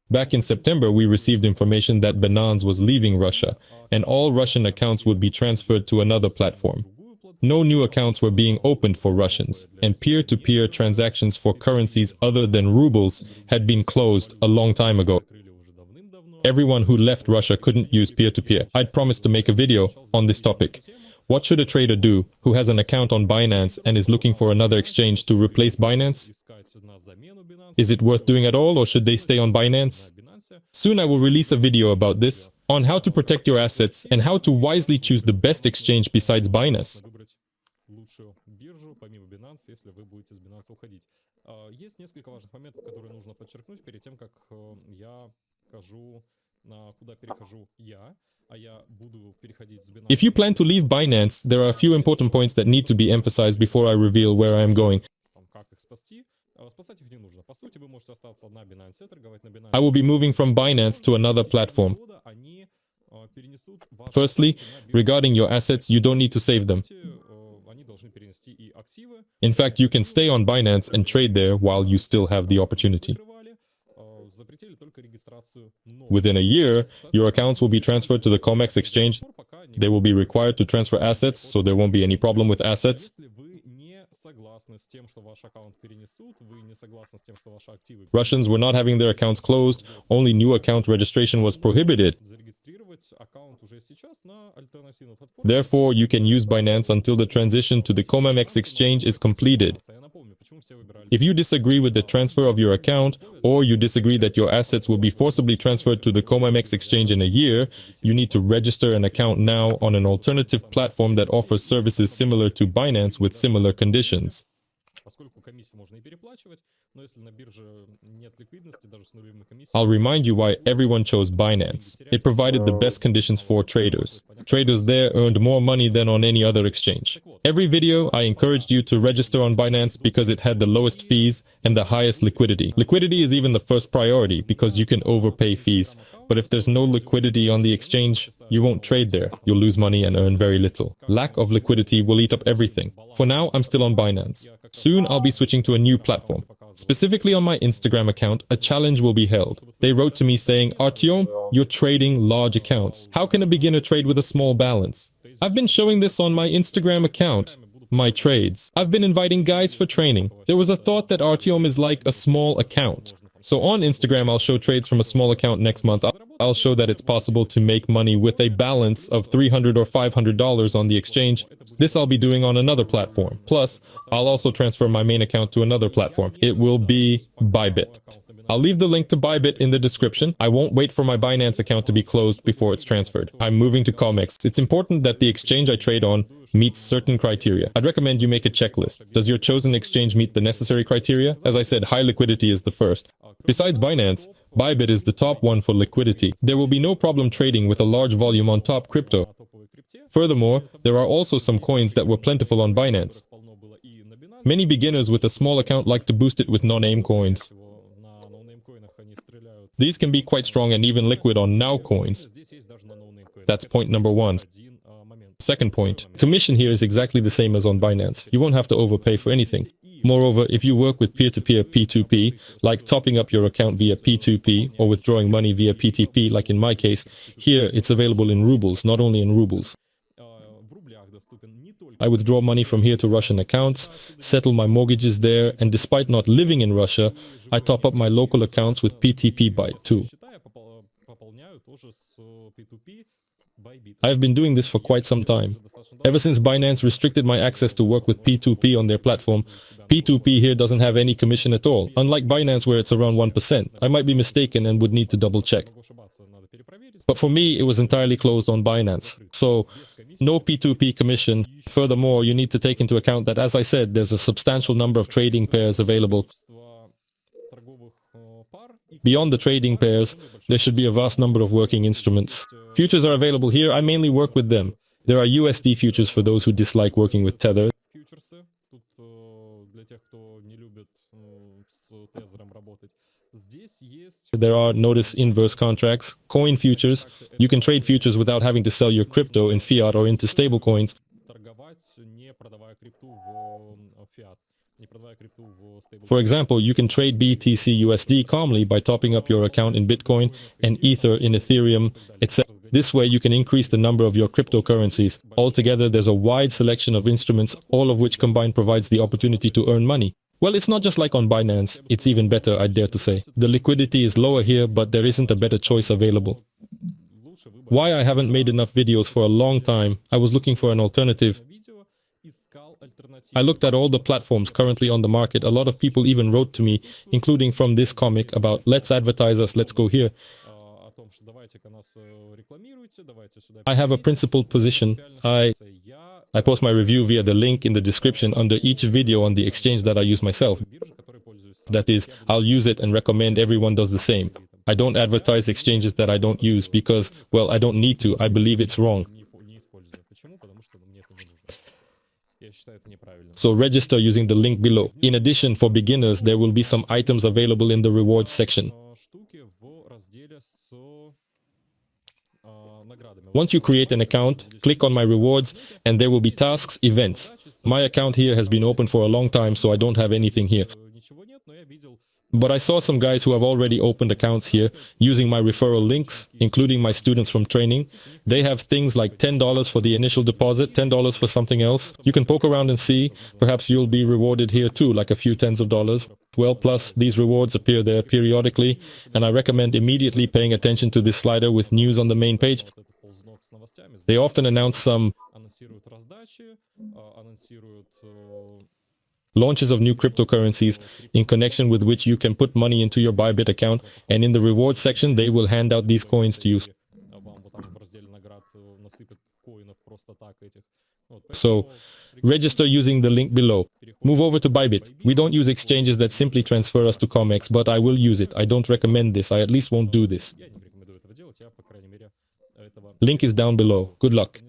Back in September, we received information that Binance was leaving Russia, and all Russian accounts would be transferred to another platform. No new accounts were being opened for Russians, and peer-to-peer transactions for currencies other than rubles had been closed a long time ago. Everyone who left Russia couldn't use peer-to-peer. I'd promised to make a video on this topic. What should a trader do who has an account on Binance and is looking for another exchange to replace Binance? Is it worth doing at all, or should they stay on Binance? Soon I will release a video about this, on how to protect your assets and how to wisely choose the best exchange besides Binance. Есть несколько важных моментов, которые нужно подчеркнуть перед тем, как я скажу, куда перехожу я, а я буду переходить с Binance. If you plan to leave Binance, there are a few important points that need to be emphasized before I reveal where I am going. Как их спасти? Спасать их не нужно. По сути, вы можете остаться на Binance, торговать на Binance. I will be moving from Binance to another platform. Firstly, regarding your assets, you don't need to save them. In fact, you can stay on Binance and trade there while you still have the opportunity. Within a year, your accounts will be transferred to the Commex exchange. They will be required to transfer assets, so there won't be any problem with assets. Russians were not having their accounts closed, only new account registration was prohibited. Therefore, you can use Binance until the transition to the Commex exchange is completed. If you disagree with the transfer of your account, or you disagree that your assets will be forcibly transferred to the Commex exchange in a year, you need to register an account now on an alternative platform that offers services similar to Binance with similar conditions. I'll remind you why everyone chose Binance. It provided the best conditions for traders. Traders there earned more money than on any other exchange. Every video, I encouraged you to register on Binance because it had the lowest fees and the highest liquidity. Liquidity is even the first priority because you can overpay fees. But if there's no liquidity on the exchange, you won't trade there. You'll lose money and earn very little. Lack of liquidity will eat up everything. For now, I'm still on Binance. Soon, I'll be switching to a new platform. Specifically on my Instagram account, a challenge will be held. They wrote to me saying, Artyom, you're trading large accounts. How can a beginner trade with a small balance? I've been showing this on my Instagram account, my trades. I've been inviting guys for training. There was a thought that Artyom is like a small account. So on Instagram, I'll show trades from a small account next month. I'll show that it's possible to make money with a balance of $300 or $500 on the exchange. This I'll be doing on another platform. Plus, I'll also transfer my main account to another platform. It will be Bybit. I'll leave the link to Bybit in the description. I won't wait for my Binance account to be closed before it's transferred. I'm moving to Commex. It's important that the exchange I trade on meets certain criteria. I'd recommend you make a checklist. Does your chosen exchange meet the necessary criteria? As I said, high liquidity is the first. Besides Binance, Bybit is the top one for liquidity. There will be no problem trading with a large volume on top crypto. Furthermore, there are also some coins that were plentiful on Binance. Many beginners with a small account like to boost it with no-name coins. These can be quite strong and even liquid on now coins. That's point number one. Second point, commission here is exactly the same as on Binance. You won't have to overpay for anything. Moreover, if you work with peer-to-peer P2P, like topping up your account via P2P or withdrawing money via PTP, like in my case, here it's available in rubles, not only in rubles. I withdraw money from here to Russian accounts, settle my mortgages there, and despite not living in Russia, I top up my local accounts with PTP Byte too. I have been doing this for quite some time. Ever since Binance restricted my access to work with P2P on their platform, P2P here doesn't have any commission at all, unlike Binance where it's around 1%. I might be mistaken and would need to double check. But for me, it was entirely closed on Binance. So, no P2P commission. Furthermore, you need to take into account that, as I said, there's a substantial number of trading pairs available. Beyond the trading pairs, there should be a vast number of working instruments. Futures are available here. I mainly work with them. There are USD futures for those who dislike working with Tether. There are notice inverse contracts, coin futures. You can trade futures without having to sell your crypto in fiat or into stablecoins. не продавая крипту в стейбл. For example, you can trade BTC USD calmly by topping up your account in Bitcoin and Ether in Ethereum, etc. This way you can increase the number of your cryptocurrencies. Altogether, there's a wide selection of instruments, all of which combined provides the opportunity to earn money. Well, it's not just like on Binance, it's even better, I'd dare to say. The liquidity is lower here, but there isn't a better choice available. Why I haven't made enough videos for a long time, I was looking for an alternative. I looked at all the platforms currently on the market. A lot of people even wrote to me, including from this comic, about let's advertise us, let's go here. I have a principled position. I post my review via the link in the description under each video on the exchange that I use myself. That is, I'll use it and recommend everyone does the same. I don't advertise exchanges that I don't use because, well, I don't need to. I believe it's wrong. So register using the link below. In addition, for beginners, there will be some items available in the rewards section. Once you create an account, click on my rewards and there will be tasks, events. My account here has been open for a long time, so I don't have anything here. But I saw some guys who have already opened accounts here using my referral links, including my students from training. They have things like $10 for the initial deposit, $10 for something else. You can poke around and see. Perhaps you'll be rewarded here too, like a few tens of dollars. Well, plus these rewards appear there periodically, and I recommend immediately paying attention to this slider with news on the main page. They often announce some launches of new cryptocurrencies in connection with which you can put money into your Bybit account, and in the reward section they will hand out these coins to you. So, register using the link below. Move over to Bybit. We don't use exchanges that simply transfer us to Commex, but I will use it. I don't recommend this. I at least won't do this. Link is down below. Good luck.